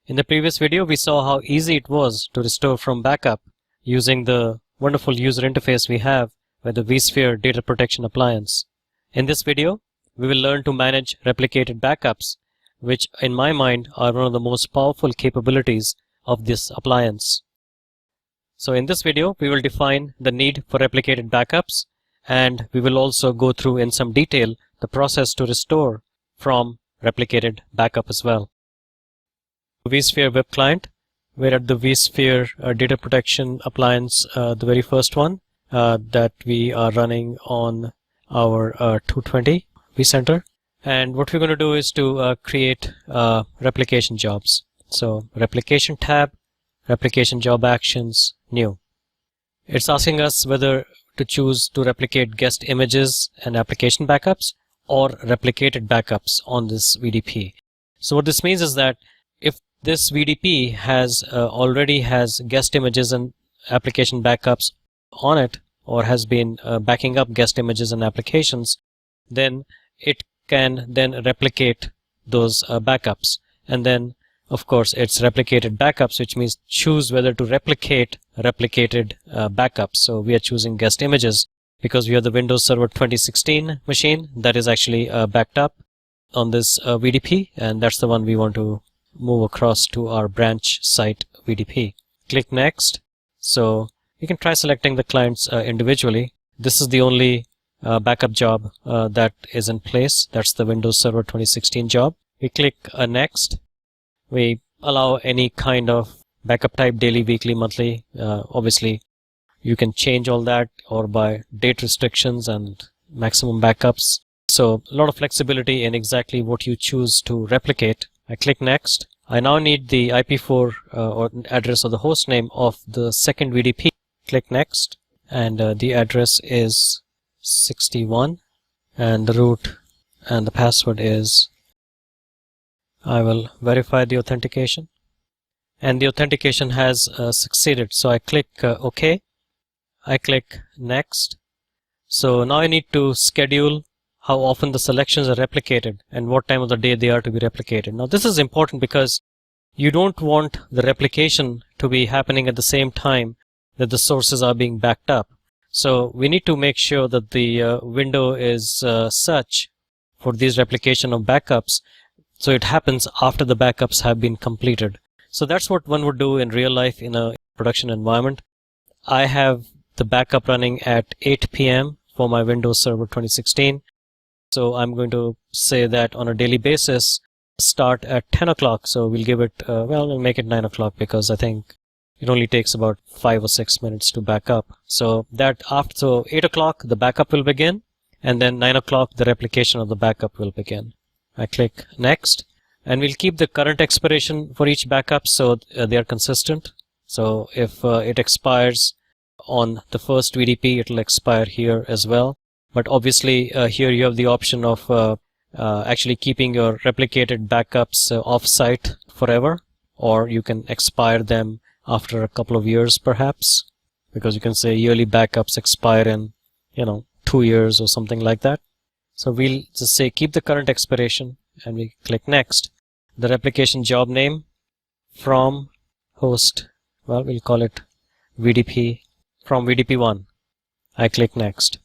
In the previous video, we saw how easy it was to restore from backup using the wonderful user interface we have with the vSphere data protection appliance. In this video, we will learn to manage replicated backups, which in my mind are one of the most powerful capabilities of this appliance. So in this video, we will define the need for replicated backups, and we will also go through in some detail the process to restore from replicated backup as well. vSphere web client, we're at the vSphere data protection appliance, the very first one that we are running on our 220 vCenter. And what we're going to do is to create replication jobs. So replication tab, replication job actions, new. It's asking us whether to choose to replicate guest images and application backups or replicated backups on this VDP. So what this means is that if this VDP has already has guest images and application backups on it, or has been backing up guest images and applications, then it can then replicate those backups. And then of course it's replicated backups, which means choose whether to replicate replicated backups. So we are choosing guest images because we have the Windows Server 2016 machine that is actually backed up on this VDP, and that's the one we want to move across to our branch site VDP. Click next. So you can try selecting the clients individually. This is the only backup job that is in place. That's the Windows Server 2016 job. We click next. We allow any kind of backup type, daily, weekly, monthly. Obviously you can change all that, or by date restrictions and maximum backups. So a lot of flexibility in exactly what you choose to replicate. I click next. I now need the IP4 or address or the host name of the second VDP. Click next, and the address is 61, and the root and the password is. I will verify the authentication, and the authentication has succeeded. So I click OK. I click next. So now I need to schedule how often the selections are replicated and what time of the day they are to be replicated. Now this is important because you don't want the replication to be happening at the same time that the sources are being backed up. So we need to make sure that the window is such for these replication of backups, so it happens after the backups have been completed. So that's what one would do in real life in a production environment. I have the backup running at 8 p.m. for my Windows Server 2016. So I'm going to say that on a daily basis, start at 10 o'clock. So we'll give it, we'll make it 9 o'clock because I think it only takes about 5 or 6 minutes to back up. So that so 8 o'clock, the backup will begin, and then 9 o'clock, the replication of the backup will begin. I click next, and we'll keep the current expiration for each backup so they are consistent. So if it expires on the first VDP, it will expire here as well. But obviously here you have the option of actually keeping your replicated backups off-site forever, or you can expire them after a couple of years perhaps, because you can say yearly backups expire in 2 years or something like that. So we'll just say keep the current expiration, and we click next. The replication job name from host, well, we'll call it VDP, from VDP1. I click next.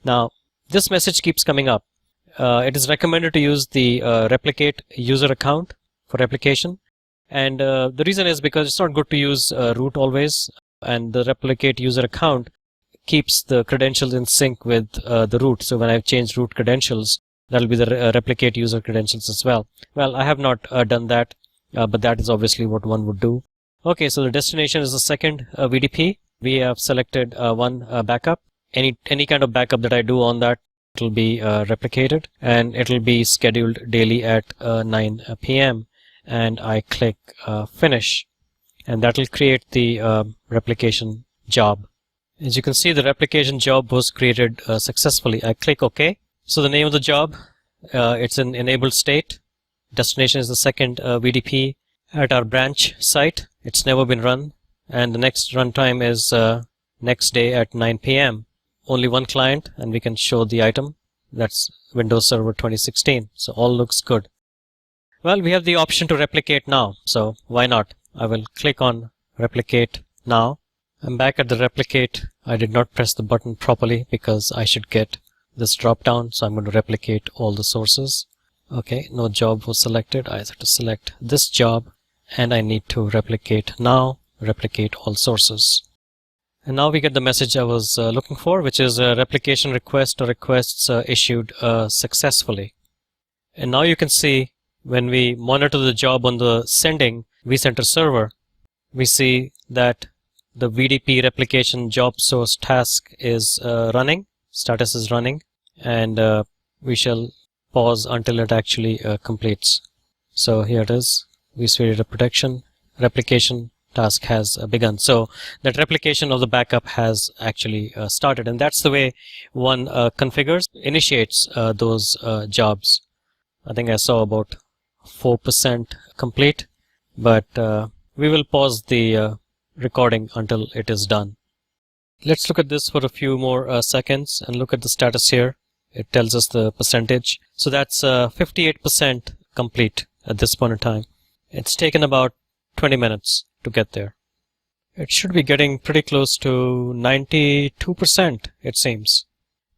Now this message keeps coming up. It is recommended to use the replicate user account for replication, and the reason is because it's not good to use root always, and the replicate user account keeps the credentials in sync with the root. So when I've changed root credentials, that'll be the replicate user credentials as well. Well, I have not done that, but that is obviously what one would do. Okay, so the destination is the second VDP. We have selected one backup. Any kind of backup that I do on that, it will be replicated, and it will be scheduled daily at 9 p.m. and I click finish, and that will create the replication job. As you can see, the replication job was created successfully. I click OK. So the name of the job, it's in enabled state. Destination is the second VDP at our branch site. It's never been run, and the next runtime is next day at 9 p.m. Only one client, and we can show the item. That's Windows Server 2016. So all looks good. Well, we have the option to replicate now, so why not? I will click on replicate now. I'm back at the replicate. I did not press the button properly because I should get this drop down, so I'm going to replicate all the sources. Okay, no job was selected. I have to select this job, and I need to replicate now, replicate all sources. And now we get the message I was looking for, which is a replication request or requests issued successfully. And now you can see when we monitor the job on the sending vCenter server, we see that the VDP replication job source task is running, status is running, and we shall pause until it actually completes. So here it is, vSphere data protection, replication task has begun. So that replication of the backup has actually started, and that's the way one configures, initiates those jobs. I think I saw about 4% complete, but we will pause the recording until it is done. Let's look at this for a few more seconds and look at the status here. It tells us the percentage. So that's 58% complete at this point in time. It's taken about 20 minutes to get there. It should be getting pretty close to 92%, it seems.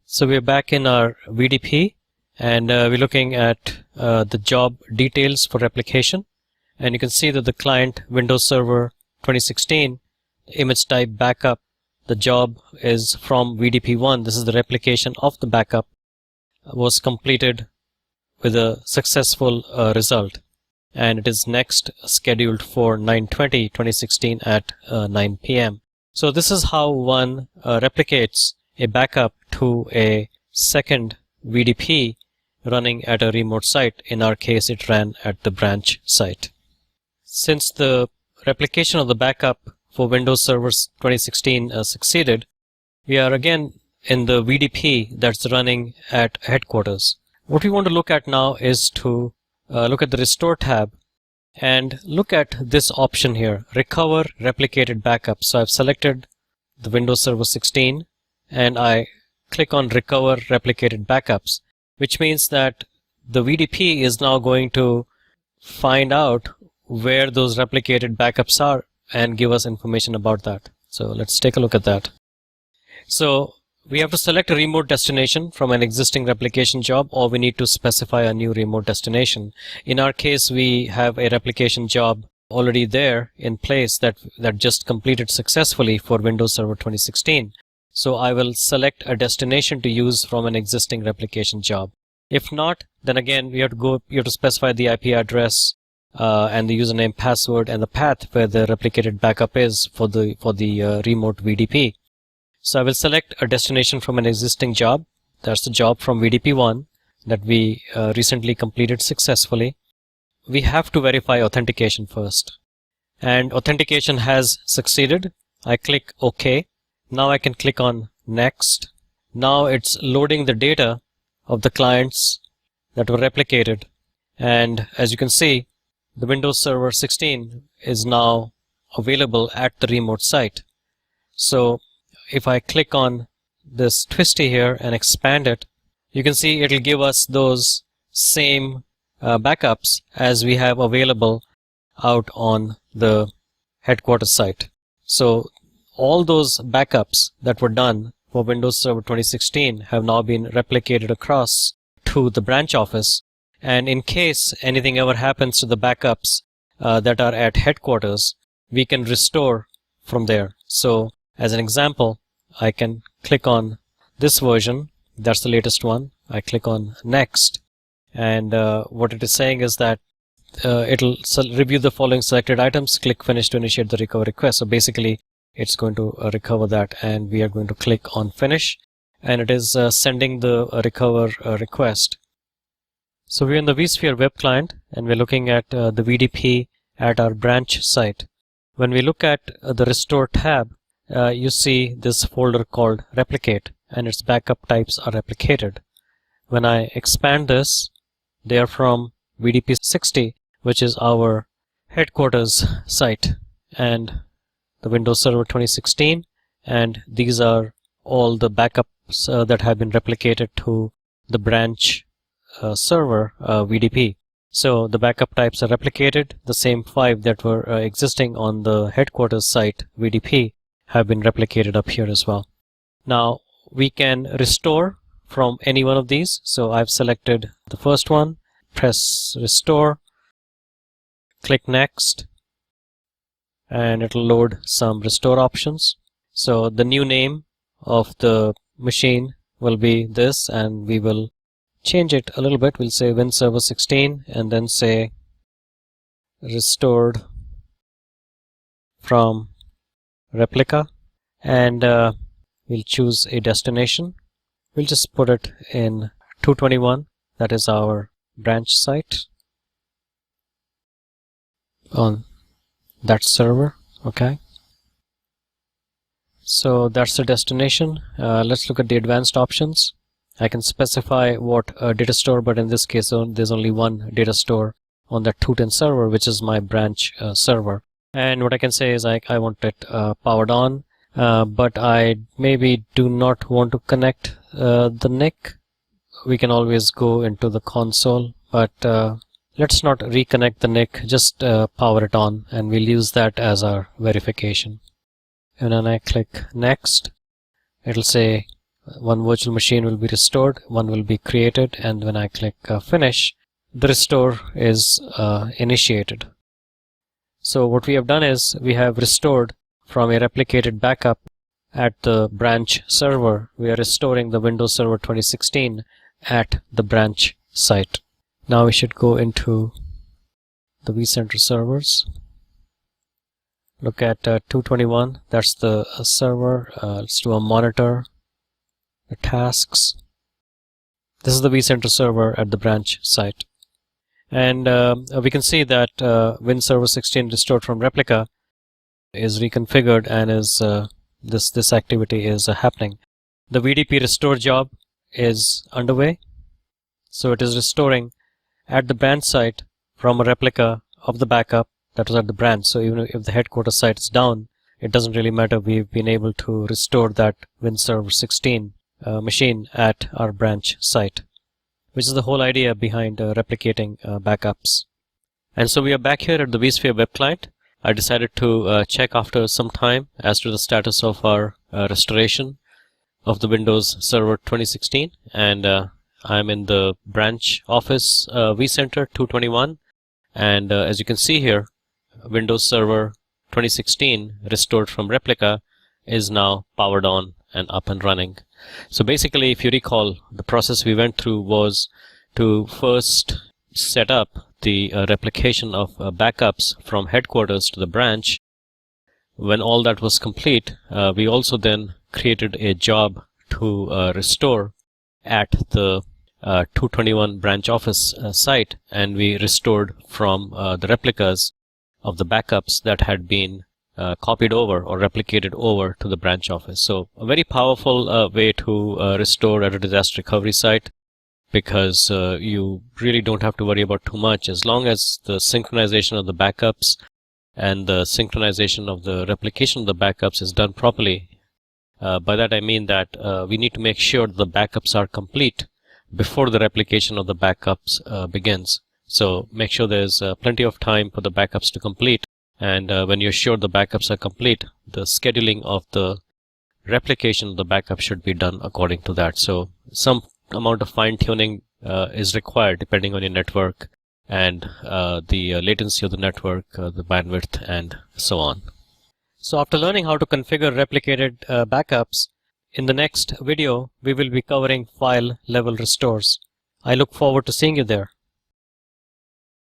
So we're back in our VDP, and we're looking at the job details for replication. And you can see that the client Windows Server 2016 image type backup, the job is from VDP1. This is the replication of the backup, was completed with a successful result. And it is next scheduled for 9/20/2016 at 9 p.m. So this is how one replicates a backup to a second VDP running at a remote site. In our case, it ran at the branch site. Since the replication of the backup for Windows Server 2016 succeeded, we are again in the VDP that's running at headquarters. What we want to look at now is to look at the Restore tab and look at this option here, Recover Replicated Backup. So I've selected the Windows Server 16 and I click on Recover Replicated Backups, which means that the VDP is now going to find out where those replicated backups are and give us information about that. So let's take a look at that. So we have to select a remote destination from an existing replication job, or we need to specify a new remote destination. In our case, we have a replication job already there in place that just completed successfully for Windows Server 2016. So I will select a destination to use from an existing replication job. If not, then again you have to specify the IP address and the username, password, and the path where the replicated backup is for the remote VDP. So I will select a destination from an existing job. That's the job from VDP1 that we recently completed successfully. We have to verify authentication first. And authentication has succeeded. I click OK. Now I can click on Next. Now it's loading the data of the clients that were replicated. And as you can see, the Windows Server 16 is now available at the remote site. So if I click on this twisty here and expand it, you can see it'll give us those same backups as we have available out on the headquarters site. So all those backups that were done for Windows Server 2016 have now been replicated across to the branch office. And in case anything ever happens to the backups that are at headquarters, we can restore from there. So as an example, I can click on this version. That's the latest one. I click on Next. And what it is saying is that it'll review the following selected items. Click Finish to initiate the recovery request. So basically, it's going to recover that, and we are going to click on Finish. And it is sending the recover request. So we're in the vSphere web client, and we're looking at the VDP at our branch site. When we look at the Restore tab, you see this folder called Replicate, and its backup types are replicated. When I expand this, they are from VDP 60, which is our headquarters site, and the Windows Server 2016, and these are all the backups that have been replicated to the branch server VDP. So the backup types are replicated. The same 5 that were existing on the headquarters site VDP have been replicated up here as well. Now we can restore from any one of these. So I've selected the first one, press restore, click next, and it'll load some restore options. So the new name of the machine will be this, and we will change it a little bit. We'll say Win Server 16 and then say restored from replica, and we'll choose a destination. We'll just put it in 221. That is our branch site on that server. Okay, so that's the destination. Let's look at the advanced options. I can specify what data store, but in this case there's only one data store on that 210 server, which is my branch server. And what I can say is I want it powered on, but I maybe do not want to connect the NIC. We can always go into the console, but let's not reconnect the NIC, just power it on, and we'll use that as our verification. And when I click next, it'll say one virtual machine will be restored, one will be created, and when I click finish, the restore is initiated. So what we have done is we have restored from a replicated backup at the branch server. We are restoring the Windows Server 2016 at the branch site. Now we should go into the vCenter servers. Look at 221, that's the server. Let's do a monitor, the tasks. This is the vCenter server at the branch site. And we can see that Win Server 16 restored from replica is reconfigured, and is this activity is happening. The VDP restore job is underway. So it is restoring at the branch site from a replica of the backup that was at the branch. So even if the headquarters site is down, it doesn't really matter. We've been able to restore that Win Server 16 machine at our branch site, which is the whole idea behind replicating backups. And so we are back here at the vSphere web client. I decided to check after some time as to the status of our restoration of the Windows Server 2016, and I'm in the branch office vCenter 221, and as you can see here, Windows Server 2016 restored from replica is now powered on and up and running. So basically, if you recall, the process we went through was to first set up the replication of backups from headquarters to the branch. When all that was complete, we also then created a job to restore at the 221 branch office site, and we restored from the replicas of the backups that had been copied over or replicated over to the branch office. So a very powerful way to restore at a disaster recovery site, because you really don't have to worry about too much as long as the synchronization of the backups and the synchronization of the replication of the backups is done properly. By that I mean that we need to make sure the backups are complete before the replication of the backups begins. So make sure there's plenty of time for the backups to complete, and when you're sure the backups are complete, the scheduling of the replication of the backup should be done according to that. So some amount of fine-tuning is required depending on your network and the latency of the network, the bandwidth, and so on. So after learning how to configure replicated backups, in the next video we will be covering file level restores. I look forward to seeing you there.